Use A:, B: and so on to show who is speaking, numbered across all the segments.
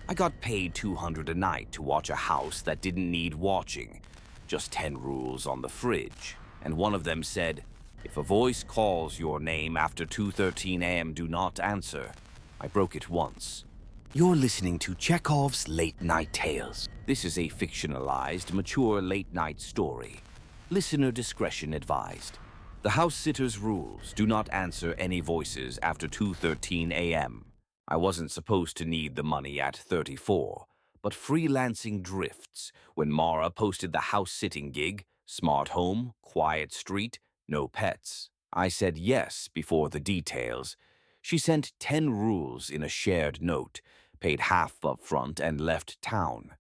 A: I got paid $200 a night to watch a house that didn't need watching. Just 10 rules on the fridge. And one of them said, if a voice calls your name after 2:13 a.m., do not answer. I broke it once. You're listening to Chekhov's Late Night Tales. This is a fictionalized, mature late-night story. Listener discretion advised. The house sitter's rules: do not answer any voices after 2:13 a.m. I wasn't supposed to need the money at 34, but freelancing drifts when Mara posted the house-sitting gig, smart home, quiet street, no pets. I said yes before the details. She sent 10 rules in a shared note, paid half up front, and left town.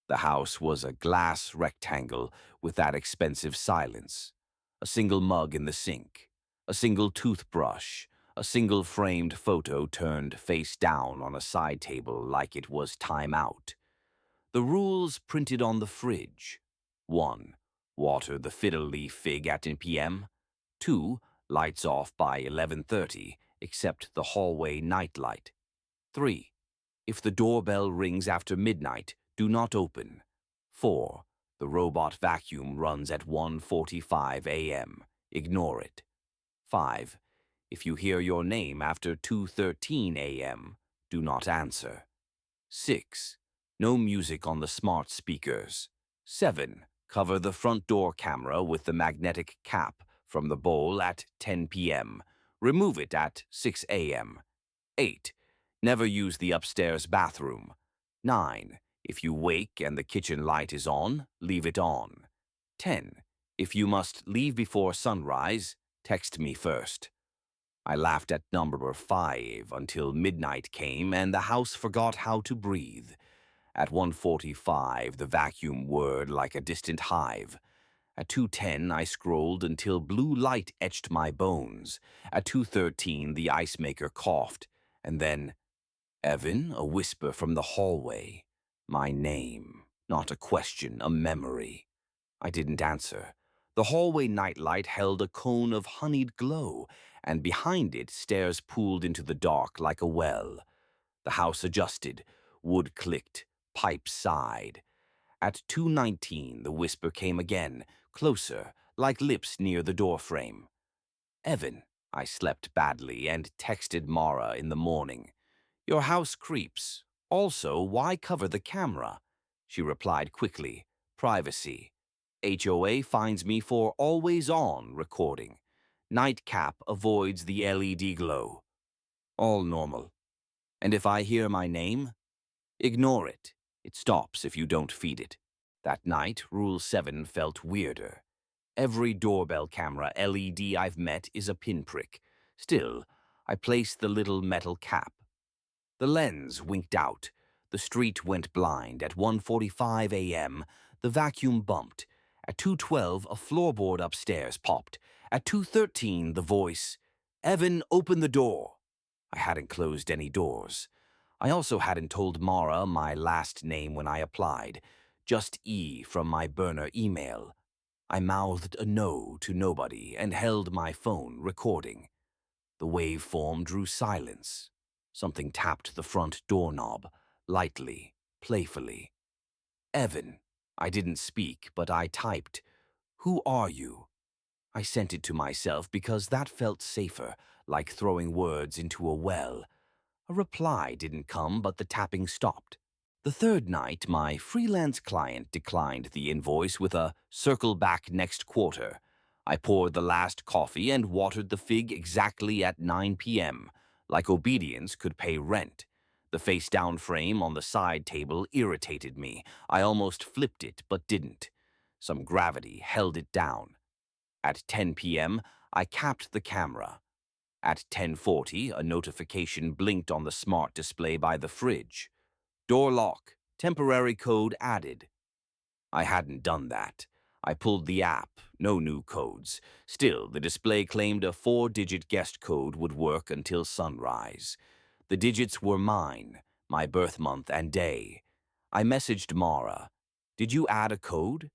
A: The house was a glass rectangle with that expensive silence. A single mug in the sink, a single toothbrush, a single framed photo turned face down on a side table like it was time out. The rules printed on the fridge. 1. Water the fiddle leaf fig at 10 p.m. 2. Lights off by 11:30, except the hallway nightlight. 3. If the doorbell rings after midnight, do not open. 4. The robot vacuum runs at 1:45 a.m. Ignore it. 5. If you hear your name after 2:13 a.m., do not answer. 6. No music on the smart speakers. 7. Cover the front door camera with the magnetic cap from the bowl at 10 p.m. Remove it at 6 a.m. 8. Never use the upstairs bathroom. 9. If you wake and the kitchen light is on, leave it on. 10. If you must leave before sunrise, text me first. I laughed at number 5 until midnight came and the house forgot how to breathe. At 1:45, the vacuum whirred like a distant hive. At 2:10, I scrolled until blue light etched my bones. At 2:13, the ice maker coughed. And then, Evan, a whisper from the hallway. My name, not a question, a memory. I didn't answer. The hallway nightlight held a cone of honeyed glow, and behind it stairs pooled into the dark like a well. The house adjusted, wood clicked, pipes sighed. At 2:19, the whisper came again, closer, like lips near the doorframe. Evan, I slept badly and texted Mara in the morning. Your house creeps. Also, why cover the camera? She replied quickly, privacy. HOA finds me for always-on recording. Nightcap avoids the LED glow. All normal. And if I hear my name, ignore it. It stops if you don't feed it. That night, Rule 7 felt weirder. Every doorbell camera LED I've met is a pinprick. Still, I placed the little metal cap. The lens winked out. The street went blind. At 1:45 a.m., the vacuum bumped. At 2:12, a floorboard upstairs popped. At 2:13, the voice, Evan, open the door. I hadn't closed any doors. I also hadn't told Mara my last name when I applied, just E from my burner email. I mouthed a no to nobody and held my phone recording. The waveform drew silence. Something tapped the front doorknob, lightly, playfully. Evan. I didn't speak, but I typed, Who are you? I sent it to myself because that felt safer, like throwing words into a well. A reply didn't come, but the tapping stopped. The third night, my freelance client declined the invoice with a circle back next quarter. I poured the last coffee and watered the fig exactly at 9 p.m., like obedience could pay rent. The face-down frame on the side table irritated me. I almost flipped it, but didn't. Some gravity held it down. At 10 p.m., I capped the camera. At 10:40, a notification blinked on the smart display by the fridge. Door lock, temporary code added. I hadn't done that. I pulled the app, no new codes. Still, the display claimed a 4-digit guest code would work until sunrise. The digits were mine, my birth month and day. I messaged Mara. Did you add a code?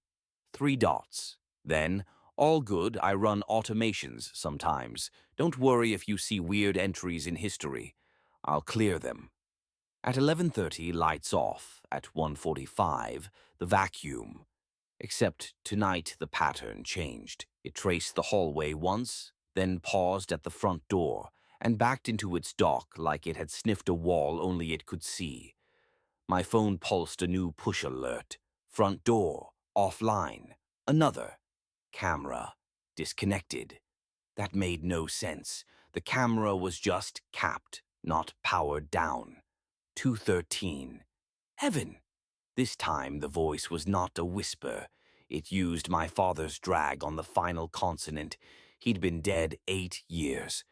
A: 3 dots. Then, all good, I run automations sometimes. Don't worry if you see weird entries in history. I'll clear them. At 11:30, lights off. At 1:45, the vacuum. Except tonight the pattern changed. It traced the hallway once, then paused at the front door, and backed into its dock like it had sniffed a wall only it could see. My phone pulsed a new push alert. Front door, offline. Another. Camera, disconnected. That made no sense. The camera was just capped, not powered down. 213. Evan! This time the voice was not a whisper. It used my father's drag on the final consonant. He'd been dead 8 years.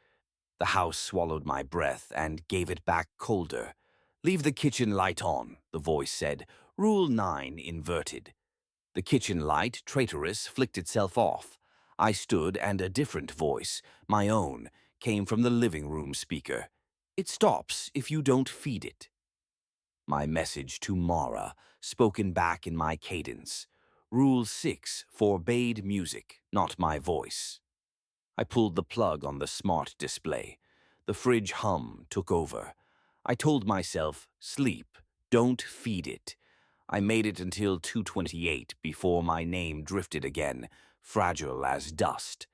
A: The house swallowed my breath and gave it back colder. Leave the kitchen light on, the voice said. Rule 9 inverted. The kitchen light, traitorous, flicked itself off. I stood, and a different voice, my own, came from the living room speaker. It stops if you don't feed it. My message to Mara, spoken back in my cadence. Rule 6 forbade music, not my voice. I pulled the plug on the smart display. The fridge hum took over. I told myself, sleep, don't feed it. I made it until 2:28 before my name drifted again, fragile as dust.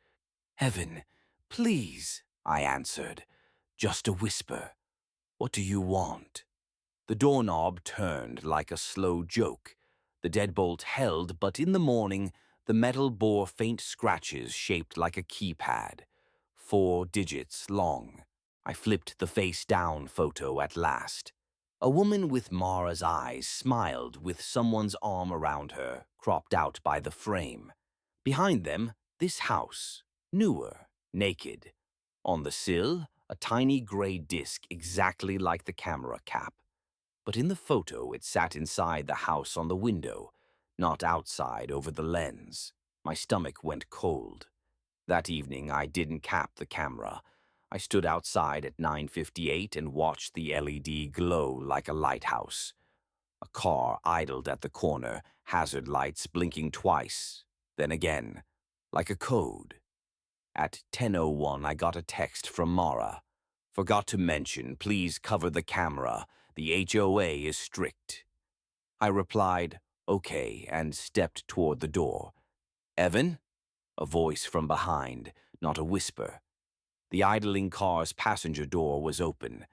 A: Heaven, please, I answered. Just a whisper. What do you want? The doorknob turned like a slow joke. The deadbolt held, but in the morning, the metal bore faint scratches shaped like a keypad. 4 digits long. I flipped the face-down photo at last. A woman with Mara's eyes smiled with someone's arm around her, cropped out by the frame. Behind them, this house, newer, naked. On the sill, a tiny gray disc exactly like the camera cap. But in the photo, it sat inside the house on the window, not outside over the lens. My stomach went cold. That evening, I didn't cap the camera. I stood outside at 9:58 and watched the LED glow like a lighthouse. A car idled at the corner, hazard lights blinking twice, then again, like a code. At 10:01, I got a text from Mara. Forgot to mention, please cover the camera. The HOA is strict. I replied, okay, and stepped toward the door. Evan? A voice from behind, not a whisper. The idling car's passenger door was open.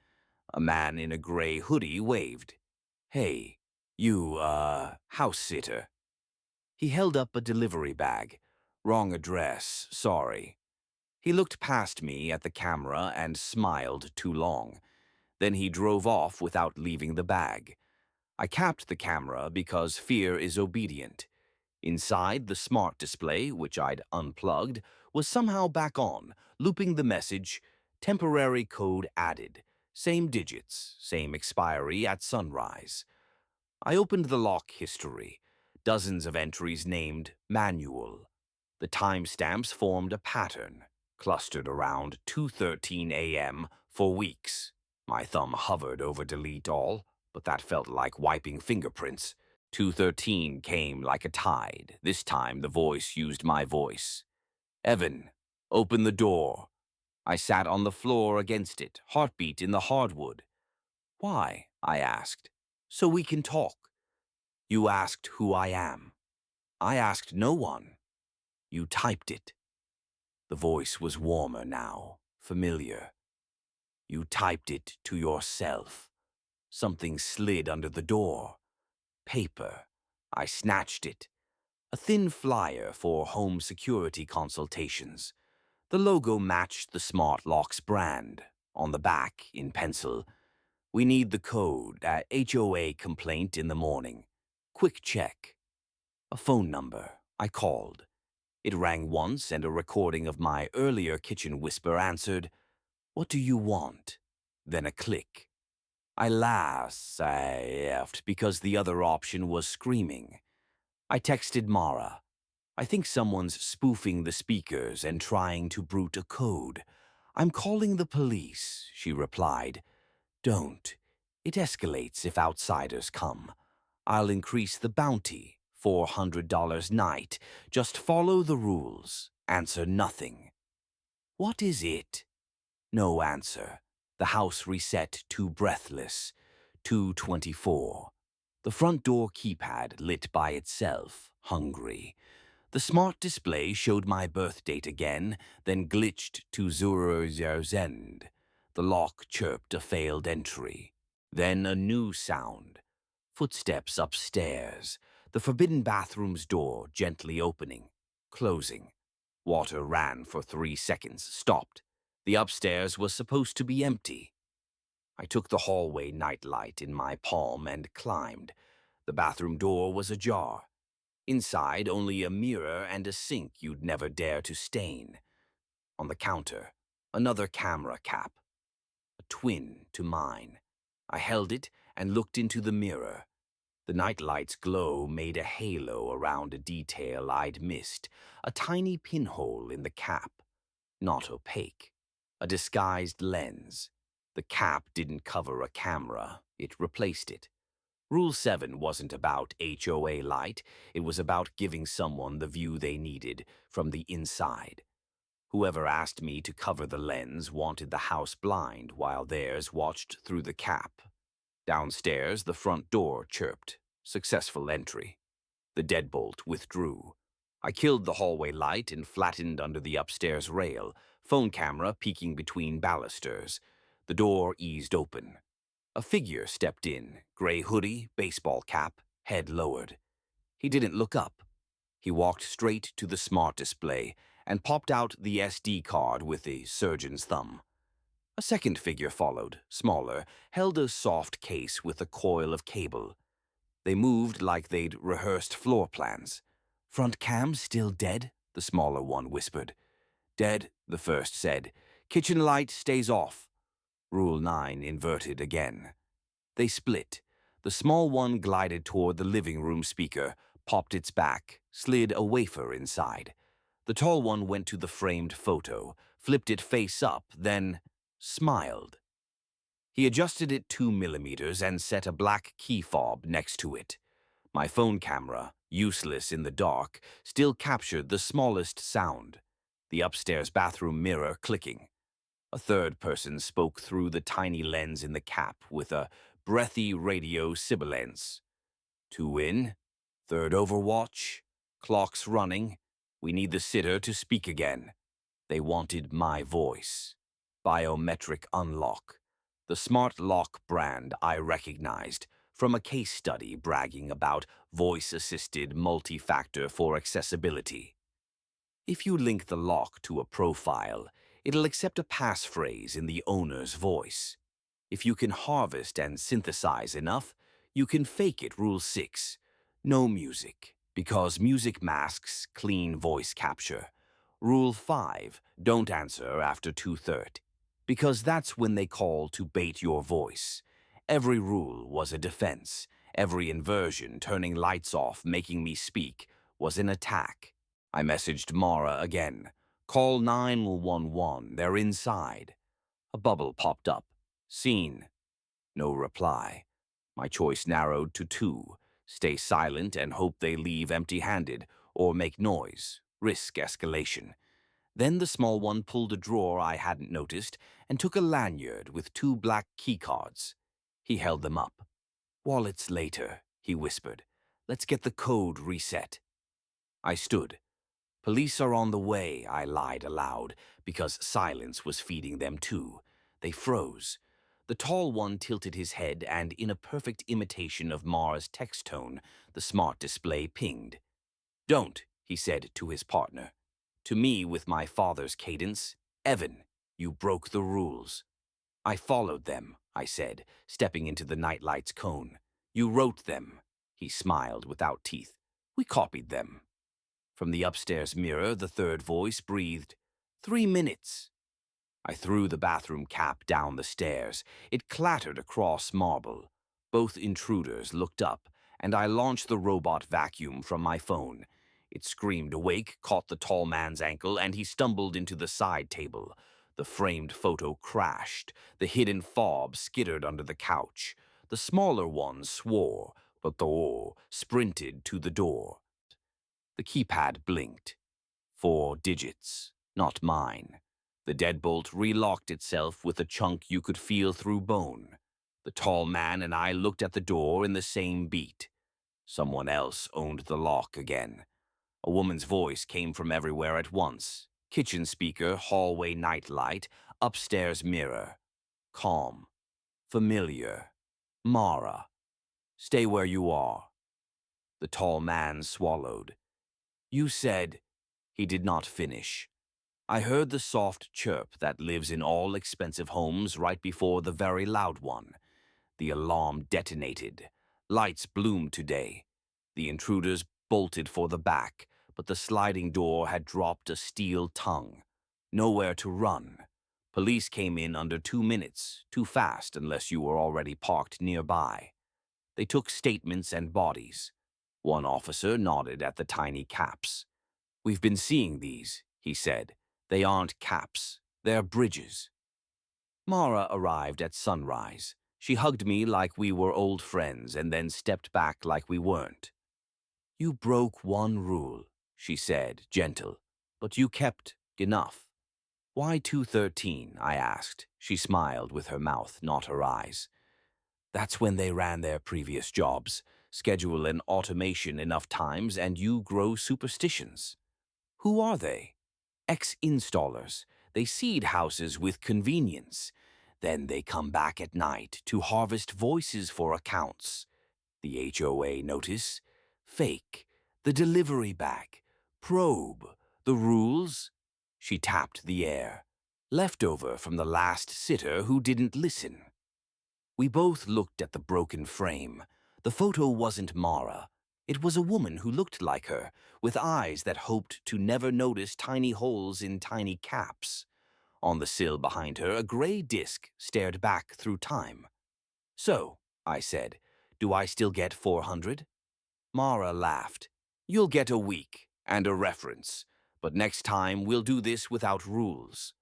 A: A man in a gray hoodie waved. Hey, you, house sitter. He held up a delivery bag. Wrong address, sorry. He looked past me at the camera and smiled too long. Then he drove off without leaving the bag. I capped the camera because fear is obedient. Inside, the smart display, which I'd unplugged, was somehow back on, looping the message, temporary code added, same digits, same expiry at sunrise. I opened the lock history, dozens of entries named manual. The timestamps formed a pattern, clustered around 2:13 a.m. for weeks. My thumb hovered over delete all, but that felt like wiping fingerprints. 2:13 came like a tide. This time the voice used my voice. Evan, open the door. I sat on the floor against it, heartbeat in the hardwood. Why? I asked. So we can talk. You asked who I am. I asked no one. You typed it. The voice was warmer now, familiar. You typed it to yourself. Something slid under the door. Paper. I snatched it. A thin flyer for home security consultations. The logo matched the Smart Locks brand. On the back, in pencil, we need the code at HOA complaint in the morning. Quick check. A phone number. I called. It rang once and a recording of my earlier kitchen whisper answered, What do you want? Then a click. I laughed because the other option was screaming. I texted Mara. I think someone's spoofing the speakers and trying to brute a code. I'm calling the police, she replied. Don't. It escalates if outsiders come. I'll increase the bounty, $400 night. Just follow the rules. Answer nothing. What is it? No answer. The house reset too breathless. 2:24. The front door keypad lit by itself, hungry. The smart display showed my birth date again, then glitched to 00's end. The lock chirped a failed entry. Then a new sound. Footsteps upstairs. The forbidden bathroom's door gently opening, closing. Water ran for 3 seconds, stopped. The upstairs was supposed to be empty. I took the hallway nightlight in my palm and climbed. The bathroom door was ajar. Inside, only a mirror and a sink you'd never dare to stain. On the counter, another camera cap, a twin to mine. I held it and looked into the mirror. The nightlight's glow made a halo around a detail I'd missed, a tiny pinhole in the cap. Not opaque. A disguised lens. The cap didn't cover a camera, it replaced it. Rule 7 wasn't about HOA light, it was about giving someone the view they needed from the inside. Whoever asked me to cover the lens wanted the house blind while theirs watched through the cap. Downstairs, the front door chirped. Successful entry. The deadbolt withdrew. I killed the hallway light and flattened under the upstairs rail, phone camera peeking between balusters. The door eased open. A figure stepped in, gray hoodie, baseball cap, head lowered. He didn't look up. He walked straight to the smart display and popped out the SD card with a surgeon's thumb. A second figure followed, smaller, held a soft case with a coil of cable. They moved like they'd rehearsed floor plans. "Front cam still dead?" the smaller one whispered. "Dead," the first said. "Kitchen light stays off." Rule 9 inverted again. They split. The small one glided toward the living room speaker, popped its back, slid a wafer inside. The tall one went to the framed photo, flipped it face up, then smiled. He adjusted it 2 millimeters and set a black key fob next to it. My phone camera, useless in the dark, still captured the smallest sound. The upstairs bathroom mirror clicking. A third person spoke through the tiny lens in the cap with a breathy radio sibilance. "Two in. Third overwatch. Clock's running. We need the sitter to speak again." They wanted my voice. Biometric unlock. The smart lock brand I recognized from a case study bragging about voice-assisted multi-factor for accessibility. If you link the lock to a profile, it'll accept a passphrase in the owner's voice. If you can harvest and synthesize enough, you can fake it. Rule 6. No music, because music masks clean voice capture. Rule 5. Don't answer after 2:30, because that's when they call to bait your voice. Every rule was a defense. Every inversion, turning lights off, making me speak, was an attack. I messaged Mara again. "Call 911, they're inside." A bubble popped up. "Seen." No reply. My choice narrowed to 2. Stay silent and hope they leave empty-handed, or make noise, risk escalation. Then the small one pulled a drawer I hadn't noticed and took a lanyard with 2 black keycards. He held them up. "Wallets later," he whispered. "Let's get the code reset." I stood. "Police are on the way," I lied aloud, because silence was feeding them too. They froze. The tall one tilted his head, and in a perfect imitation of Mara's text tone, the smart display pinged. "Don't," he said to his partner. To me, with my father's cadence, "Evan, you broke the rules." "I followed them," I said, stepping into the nightlight's cone. "You wrote them." He smiled without teeth. "We copied them." From the upstairs mirror, the third voice breathed, 3 minutes. I threw the bathroom cap down the stairs. It clattered across marble. Both intruders looked up, and I launched the robot vacuum from my phone. It screamed awake, caught the tall man's ankle, and he stumbled into the side table. The framed photo crashed. The hidden fob skittered under the couch. The smaller one swore, but the sprinted to the door. The keypad blinked. 4 digits, not mine. The deadbolt relocked itself with a chunk you could feel through bone. The tall man and I looked at the door in the same beat. Someone else owned the lock again. A woman's voice came from everywhere at once. Kitchen speaker, hallway nightlight, upstairs mirror. Calm. Familiar. Mara. Stay where you are. The tall man swallowed. You said... He did not finish. I heard the soft chirp that lives in all expensive homes right before the very loud one. The alarm detonated. Lights bloomed today. The intruders bolted for the back, but the sliding door had dropped a steel tongue. Nowhere to run. Police came in under 2 minutes, too fast unless you were already parked nearby. They took statements and bodies. One officer nodded at the tiny caps. We've been seeing these, he said. They aren't caps, they're bridges. Mara arrived at sunrise. She hugged me like we were old friends and then stepped back like we weren't. You broke one rule, she said, gentle, but you kept enough. Why 213? I asked. She smiled with her mouth, not her eyes. That's when they ran their previous jobs. Schedule an automation enough times and you grow superstitions. Who are they? Ex-installers. They seed houses with convenience. Then they come back at night to harvest voices for accounts. The HOA notice. Fake. The delivery bag. Probe. The rules. She tapped the air. Leftover from the last sitter who didn't listen. We both looked at the broken frame. The photo wasn't Mara. It was a woman who looked like her, with eyes that hoped to never notice tiny holes in tiny caps. On the sill behind her, a gray disc stared back through time. So, I said, do I still get 400? Mara laughed. You'll get a week and a reference, but next time we'll do this without rules.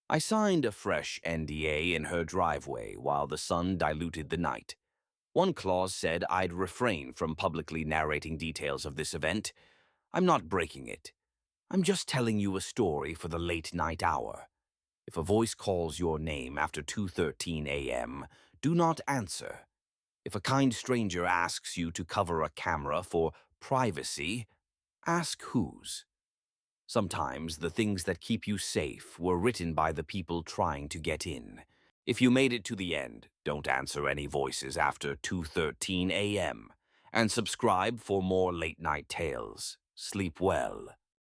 A: I signed a fresh NDA in her driveway while the sun diluted the night. One clause said I'd refrain from publicly narrating details of this event. I'm not breaking it. I'm just telling you a story for the late-night hour. If a voice calls your name after 2:13 a.m., do not answer. If a kind stranger asks you to cover a camera for privacy, ask whose. Sometimes the things that keep you safe were written by the people trying to get in. If you made it to the end, don't answer any voices after 2:13 a.m. And subscribe for more late-night tales. Sleep well.